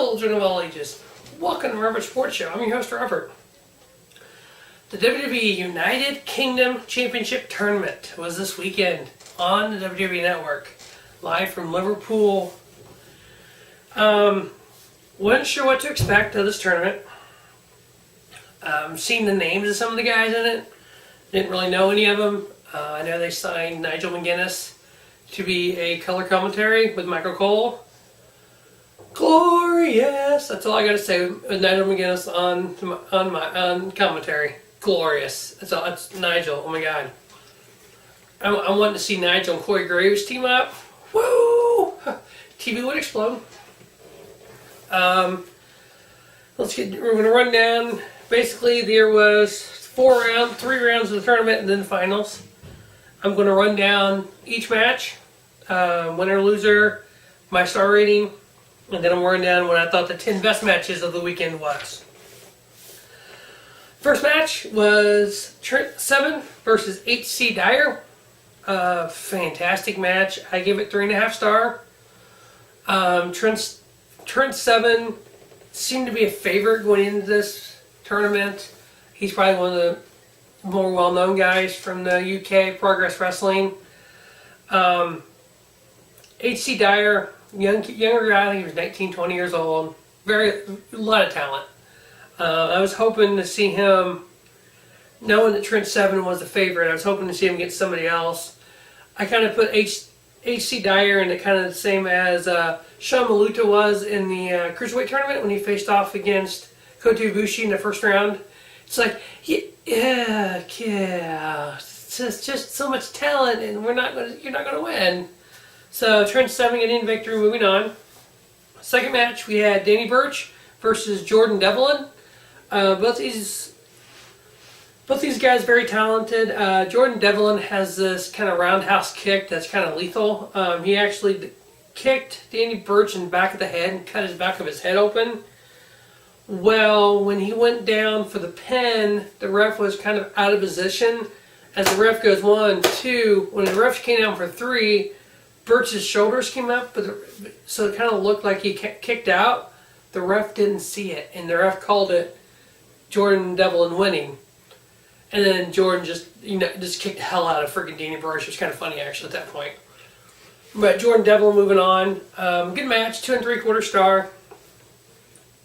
children of all ages. Welcome to Robert Sports Show. I'm your host, Robert. The WWE United Kingdom Championship Tournament was this weekend on the WWE Network, live from Liverpool. Wasn't sure what to expect of this tournament. Seen the names of some of the guys in it. Didn't really know any of them. I know they signed Nigel McGuinness to be a color commentary with Michael Cole. Glorious! That's all I gotta say with Nigel McGuinness on commentary. Glorious. That's Nigel. Oh my god. I wanting to see Nigel and Corey Graves team up. Woo! TV would explode. We're gonna run down. Basically, there was 3 rounds of the tournament and then the finals. I'm gonna run down each match, winner, loser, my star rating, and then I'm running down what I thought the 10 best matches of the weekend was. First match was Trent Seven versus H.C. Dyer. Fantastic match. I give it 3.5 stars. Trent Seven seemed to be a favorite going into this tournament. He's probably one of the more well-known guys from the UK, Progress Wrestling. H.C. Dyer, younger guy, I think he was 19, 20 years old. A lot of talent. I was hoping to see him, knowing that Trent Seven was the favorite, I was hoping to see him get somebody else. I kind of put H.C. Dyer in the kind of the same as Sean Maluta was in the Cruiserweight tournament when he faced off against Kota Ibushi in the first round. It's like, yeah, it's just so much talent, and you're not gonna win. So Trent Seven getting victory. Moving on. Second match, we had Danny Burch versus Jordan Devlin. Both these guys very talented. Jordan Devlin has this kind of roundhouse kick that's kind of lethal. He actually kicked Danny Burch in the back of the head and cut his back of his head open. Well, when he went down for the pin, the ref was kind of out of position. As the ref goes 1, 2, when the ref came down for 3, Burch's shoulders came up, so it kind of looked like he kicked out. The ref didn't see it, and the ref called it Jordan Devlin winning. And then Jordan just kicked the hell out of freaking Danny Burch. It was kind of funny actually at that point. But Jordan Devlin moving on. Good match, 2 3/4 star.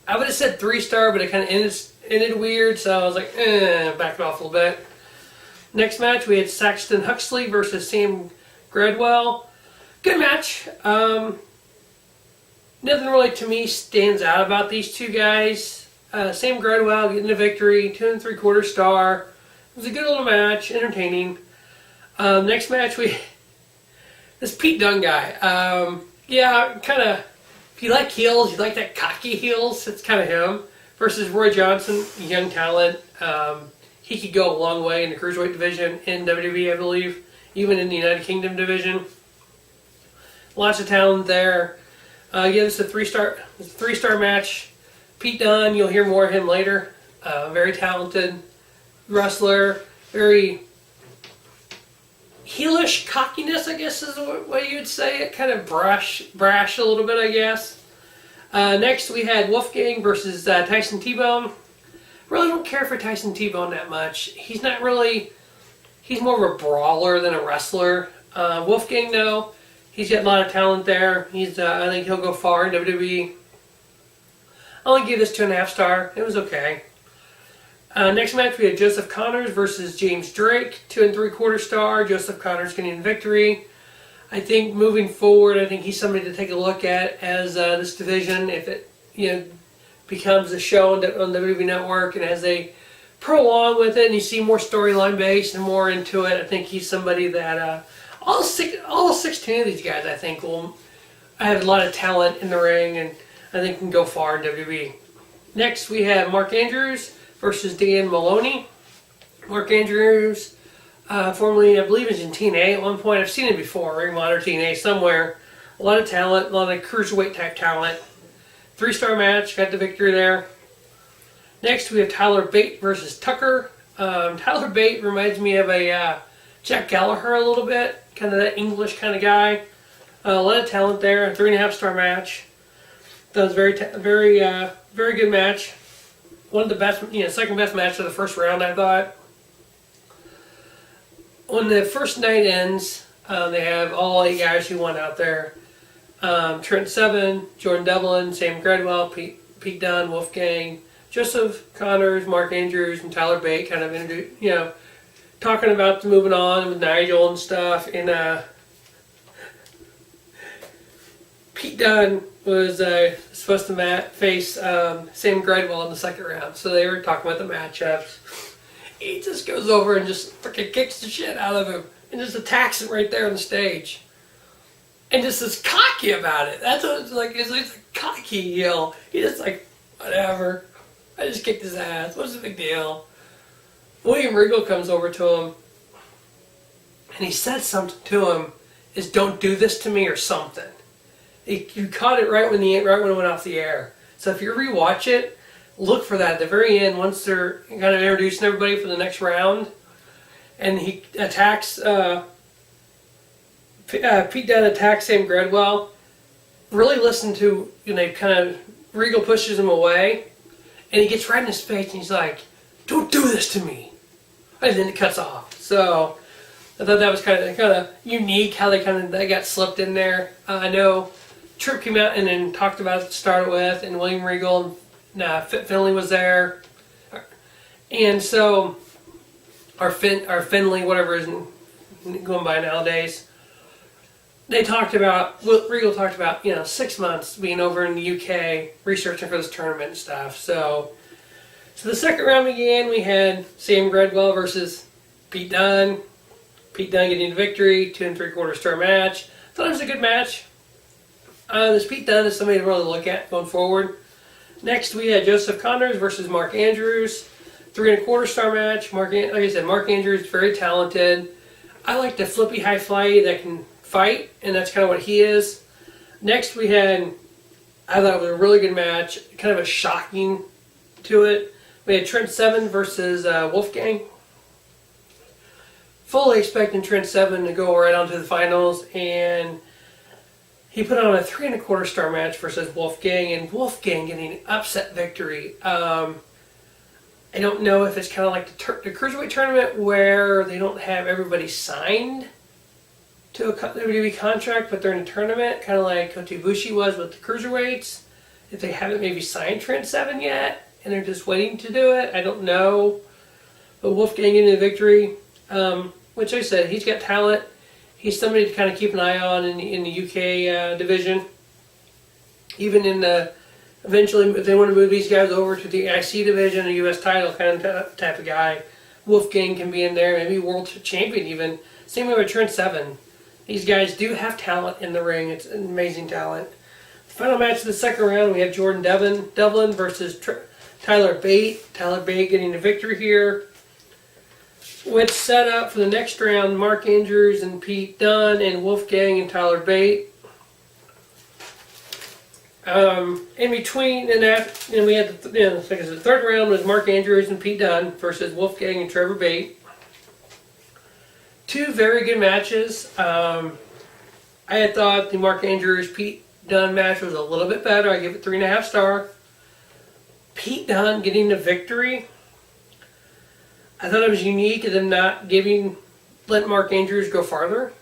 I would have said 3 star, but it kind of ended weird, so I was like, backed off a little bit. Next match, we had Saxton Huxley versus Sam Gradwell. Good match. Nothing really to me stands out about these two guys. Sam Gradwell getting the victory, 2 3/4 star. It was a good little match, entertaining. Next match, this Pete Dunne guy. Kind of. If you like heels, you like that cocky heels, it's kind of him. Versus Roy Johnson, young talent. He could go a long way in the Cruiserweight division in WWE, I believe. Even in the United Kingdom division. Lots of talent there. This is a 3-star match. Pete Dunne, you'll hear more of him later. Very talented wrestler. Very heelish cockiness, I guess is the way you'd say it. Kind of brash a little bit, I guess. Next we had Wolfgang versus Tyson T-Bone. Really don't care for Tyson T-Bone that much. He's more of a brawler than a wrestler. Wolfgang, though, he's got a lot of talent there. I think he'll go far in WWE. I'll only give this 2.5 star. It was okay. Next match, we had Joseph Connors versus James Drake. 2 3/4 star. Joseph Connors getting the victory. I think moving forward, I think he's somebody to take a look at as this division. If it becomes a show on WWE Network, and as they prolong with it, and you see more storyline based and more into it, I think he's somebody that all 16 of these guys, I think, will have a lot of talent in the ring, and I think can go far in WWE. Next, we have Mark Andrews versus Dan Maloney. Mark Andrews, formerly, I believe, is in TNA at one point. I've seen it before, Ring of Honor TNA somewhere. A lot of talent, a lot of cruiserweight type talent. 3-star match, got the victory there. Next, we have Tyler Bate versus Tucker. Tyler Bate reminds me of a Jack Gallagher a little bit, kind of that English kind of guy. A lot of talent there, 3.5-star match. That was very good match. One of the best, second best match of the first round, I thought. When the first night ends, they have all 8 guys who won out there. Trent Seven, Jordan Devlin, Sam Gradwell, Pete Dunne, Wolfgang, Joseph Connors, Mark Andrews, and Tyler Bate kind of talking about moving on with Nigel and stuff. And Pete Dunne was supposed to face Sam Gradwell in the second round. So they were talking about the matchups. He just goes over and just freaking kicks the shit out of him and just attacks him right there on the stage. And just is cocky about it. That's what it's like. It's a cocky yell. He's just like, whatever. I just kicked his ass. What's the big deal? William Regal comes over to him and he said something to him. Is don't do this to me or something. You caught it right when it went off the air. So if you rewatch it, look for that at the very end once they're kind of introducing everybody for the next round, and he attacks. Pete Dunne attacks Sam Gradwell. Really listen to kind of Regal pushes him away, and he gets right in his face and he's like, "Don't do this to me," and then it cuts off. So I thought that was kind of unique how they got slipped in there. I know Tripp came out and then talked about it to start with, and William Regal and Finley was there, and so our Finley, whatever is going by nowadays. Regal talked about 6 months being over in the UK researching for this tournament and stuff. So the second round began. We had Sam Gradwell versus Pete Dunne. Pete Dunne getting the victory, 2 3/4 star match. Thought it was a good match. This Pete Dunne is somebody to really look at going forward. Next we had Joseph Connors versus Mark Andrews, 3 1/4 star match. Like I said, Mark Andrews very talented. I like the flippy high fly that can fight, and that's kind of what he is. Next we had, I thought it was a really good match, kind of a shocking to it. We had Trent Seven versus Wolfgang. Fully expecting Trent Seven to go right on to the finals, and he put on a 3 1/4 star match versus Wolfgang, and Wolfgang getting an upset victory. I don't know if it's kind of like the Cruiserweight tournament where they don't have everybody signed to a WWE contract, but they're in a tournament, kind of like Kota Ibushi was with the Cruiserweights. If they haven't maybe signed Trent Seven yet, and they're just waiting to do it, I don't know. But Wolfgang getting the victory, which I said, he's got talent. He's somebody to kind of keep an eye on in the UK division. Even in the, eventually, if they want to move these guys over to the IC division, a US title kind of type of guy, Wolfgang can be in there, maybe world champion even. Same way with Trent Seven. These guys do have talent in the ring. It's an amazing talent. The final match of the second round, we have Jordan Devlin versus Tyler Bate. Tyler Bate getting the victory here. With set up for the next round, Mark Andrews and Pete Dunne and Wolfgang and Tyler Bate. In between, and we had the third round was Mark Andrews and Pete Dunne versus Wolfgang and Trevor Bate. 2 very good matches. I had thought the Mark Andrews Pete Dunne match was a little bit better. I give it 3.5 star. Pete Dunne getting the victory. I thought it was unique in them not letting Mark Andrews go farther.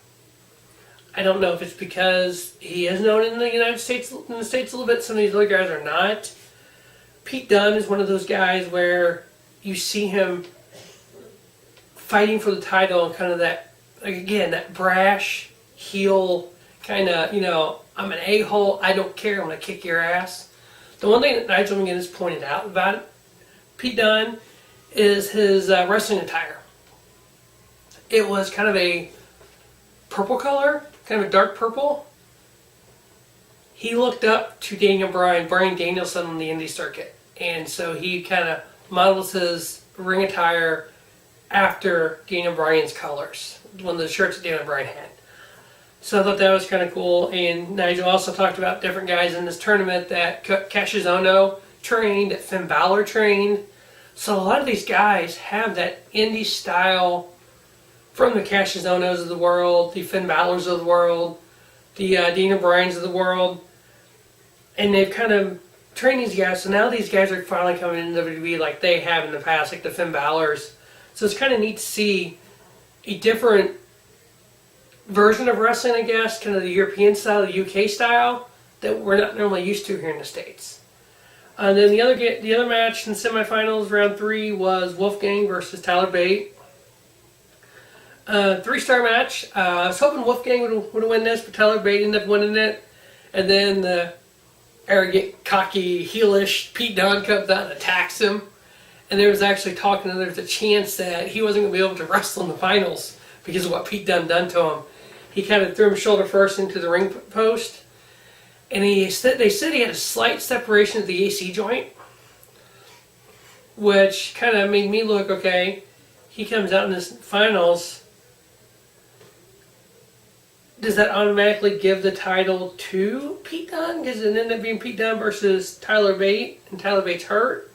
I don't know if it's because he is known in the United States, a little bit. Some of these other guys are not. Pete Dunne is one of those guys where you see him fighting for the title and kind of that, like again, that brash heel kind of, I'm an a-hole, I don't care, I'm going to kick your ass. The one thing that Nigel McGuinness pointed out about it, Pete Dunne, is his wrestling attire. It was kind of a purple color, kind of a dark purple. He looked up to Brian Danielson on the indie circuit, and so he kind of models his ring attire after Daniel Bryan's colors, one of the shirts that Daniel Bryan had. So I thought that was kind of cool. And Nigel also talked about different guys in this tournament that Cassius Ohno trained, that Finn Balor trained. So a lot of these guys have that indie style from the Cassius Ohnos of the world, the Finn Balors of the world, the Daniel Bryans of the world. and they've kind of trained these guys. So now these guys are finally coming into WWE like they have in the past, like the Finn Balor's. So it's kind of neat to see a different version of wrestling, I guess, kind of the European style, the UK style, that we're not normally used to here in the States. And then the other match in the semifinals, round 3, was Wolfgang versus Tyler Bate. 3-star match. I was hoping Wolfgang would win this, but Tyler Bate ended up winning it. And then the arrogant, cocky, heelish Pete Dunne comes out and attacks him. And there was actually talking, there's a chance that he wasn't going to be able to wrestle in the finals because of what Pete Dunne done to him. He kind of threw him shoulder first into the ring post. And they said he had a slight separation of the AC joint, which kind of made me look, okay, he comes out in this finals. Does that automatically give the title to Pete Dunne? Because it ended up being Pete Dunne versus Tyler Bate, and Tyler Bate's hurt?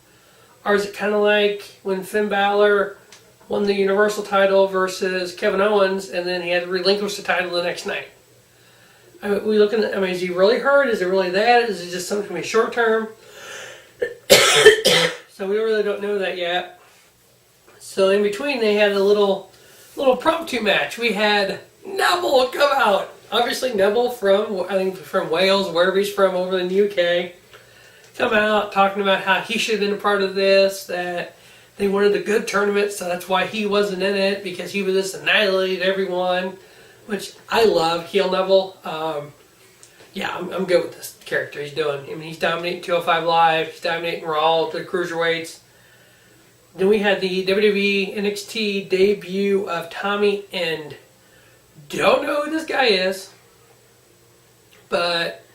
Or is it kind of like when Finn Balor won the Universal title versus Kevin Owens, and then he had to relinquish the title the next night? I mean, is he really hurt? Is it really that? Is it just something going to be short term? So we really don't know that yet. So in between, they had a little impromptu match. We had Neville come out. Obviously Neville from Wales, wherever he's from over in the UK, come out talking about how he should have been a part of this, that they wanted a good tournament, so that's why he wasn't in it, because he was just annihilated everyone, which I love, heel Neville. Yeah, I'm good with this character he's doing. I mean, he's dominating 205 Live, he's dominating Raw to the cruiserweights. Then we had the WWE NXT debut of Tommy End. Don't know who this guy is, but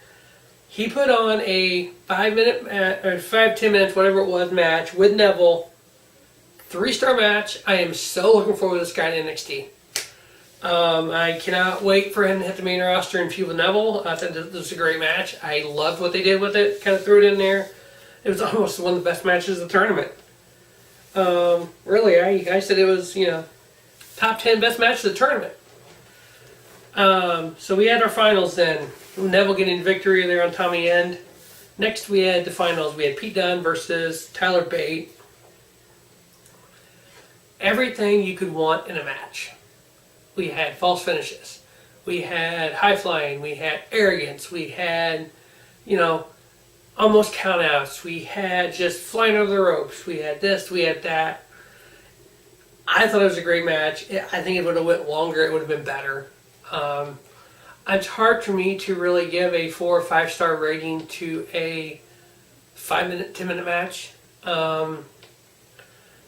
he put on a 5-10 minutes, whatever it was, match with Neville. 3-star match. I am so looking forward to this guy in NXT. I cannot wait for him to hit the main roster and feud with Neville. I thought this was a great match. I loved what they did with it. Kind of threw it in there. It was almost one of the best matches of the tournament. Really, I said it was, top 10 best matches of the tournament. So we had our finals then. Neville getting victory there on Tommy End. Next we had the finals. We had Pete Dunne versus Tyler Bate. Everything you could want in a match. We had false finishes. We had high flying. We had arrogance. We had, almost countouts. We had just flying over the ropes. We had this. We had that. I thought it was a great match. I think if it would have went longer, it would have been better. It's hard for me to really give a 4 or 5-star rating to a 5-minute, 10-minute match.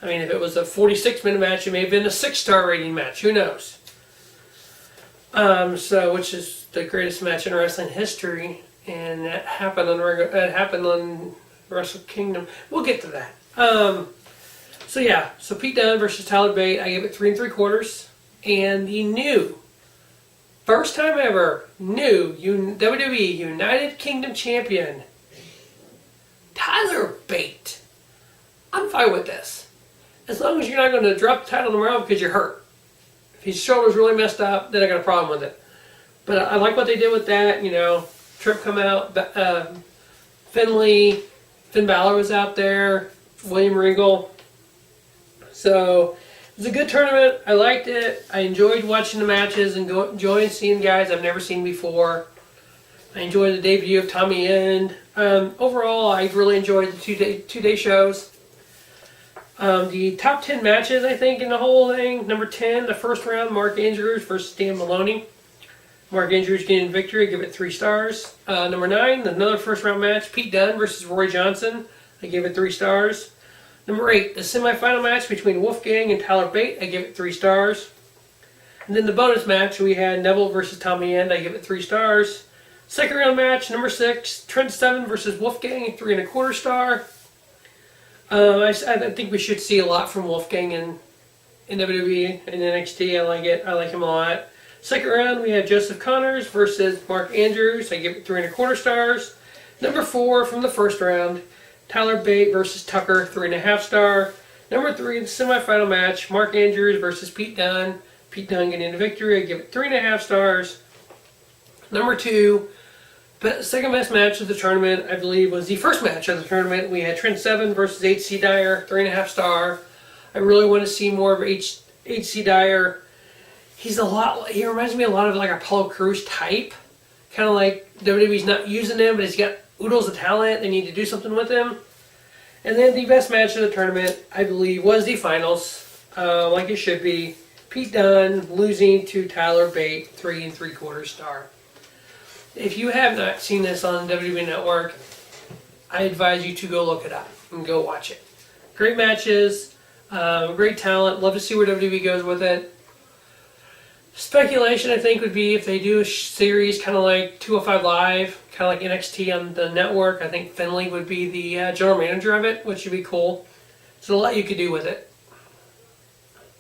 If it was a 46-minute match, it may have been a 6-star rating match. Who knows? Which is the greatest match in wrestling history, and that happened on Wrestle Kingdom. We'll get to that. So Pete Dunne versus Tyler Bate. I gave it 3 3/4, and the first time ever, new WWE United Kingdom champion, Tyler Bate. I'm fine with this. As long as you're not going to drop the title tomorrow because you're hurt. If his shoulder's really messed up, then I got a problem with it. But I like what they did with that. Tripp come out, Finn Balor was out there, William Regal. So it was a good tournament. I liked it. I enjoyed watching the matches and enjoying seeing guys I've never seen before. I enjoyed the debut of Tommy End. Overall, I really enjoyed the two-day shows. The top 10 matches, I think, in the whole thing. Number 10, the first round, Mark Andrews versus Dan Maloney. Mark Andrews getting victory. I give it 3 stars. Number 9, another first round match, Pete Dunne versus Roy Johnson. I give it 3 stars. Number 8, the semifinal match between Wolfgang and Tyler Bate. I give it 3 stars. And then the bonus match, we had Neville versus Tommy End. I give it 3 stars. Second round match, number 6, Trent Seven versus Wolfgang, 3 1/4 star. I think we should see a lot from Wolfgang in WWE and NXT. I like it. I like him a lot. Second round, we had Joseph Connors versus Mark Andrews. I give it 3 1/4 stars. Number 4 from the first round, Tyler Bate versus Tucker, 3 1/2 star. Number 3, the semifinal match, Mark Andrews versus Pete Dunne. Pete Dunne getting the victory. I give it 3 1/2 stars. Number 2, But second best match of the tournament, I believe, was the first match of the tournament. We had Trent Seven versus H.C. Dyer, 3.5 star. I really want to see more of H.C. Dyer. He reminds me a lot of like a Apollo Crews type. Kind of like WWE's not using him, but he's got oodles of talent. They need to do something with him. And then the best match of the tournament, I believe, was the finals, like it should be. Pete Dunne losing to Tyler Bate, 3 3/4 star. If you have not seen this on the WWE Network, I advise you to go look it up and go watch it. Great matches, great talent. Love to see where WWE goes with it. Speculation, I think, would be if they do a series kind of like 205 Live, kind of like NXT on the network. I think Finlay would be the general manager of it, which would be cool. There's a lot you could do with it.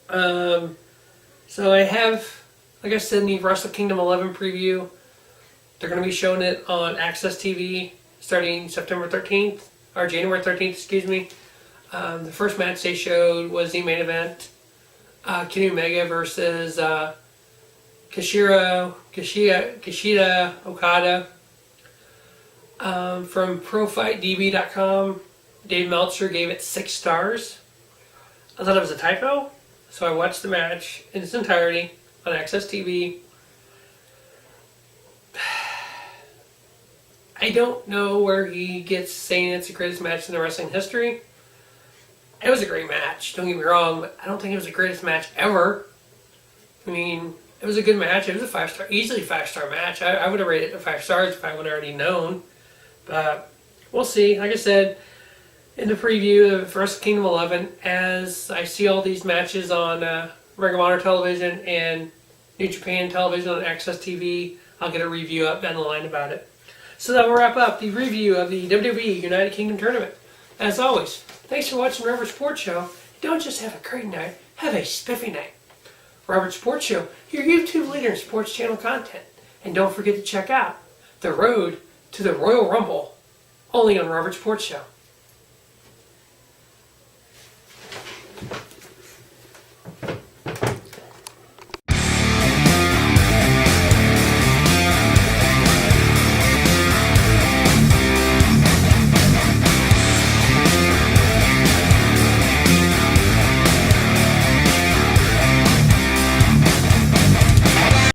So I have, like I said, in the Wrestle Kingdom 11 preview. They're going to be showing it on Access TV starting September 13th, or January 13th, excuse me. The first match they showed was the main event. Kenny Omega versus Kushida Okada. From ProFightDB.com, Dave Meltzer gave it 6 stars. I thought it was a typo, so I watched the match in its entirety on Access TV. I don't know where he gets saying it's the greatest match in the wrestling history. It was a great match, don't get me wrong, but I don't think it was the greatest match ever. I mean, it was a good match. It was a 5-star, easily 5-star match. I would have rated it 5 stars if I would have already known. But we'll see. Like I said, in the preview of Wrestle Kingdom 11, as I see all these matches on Ring of Honor television and New Japan television on Access TV, I'll get a review up down the line about it. So that will wrap up the review of the WWE United Kingdom Tournament. As always, thanks for watching Robert Sports Show. Don't just have a great night, have a spiffy night. Robert Sports Show, your YouTube leader in sports channel content. And don't forget to check out The Road to the Royal Rumble, only on Robert Sports Show.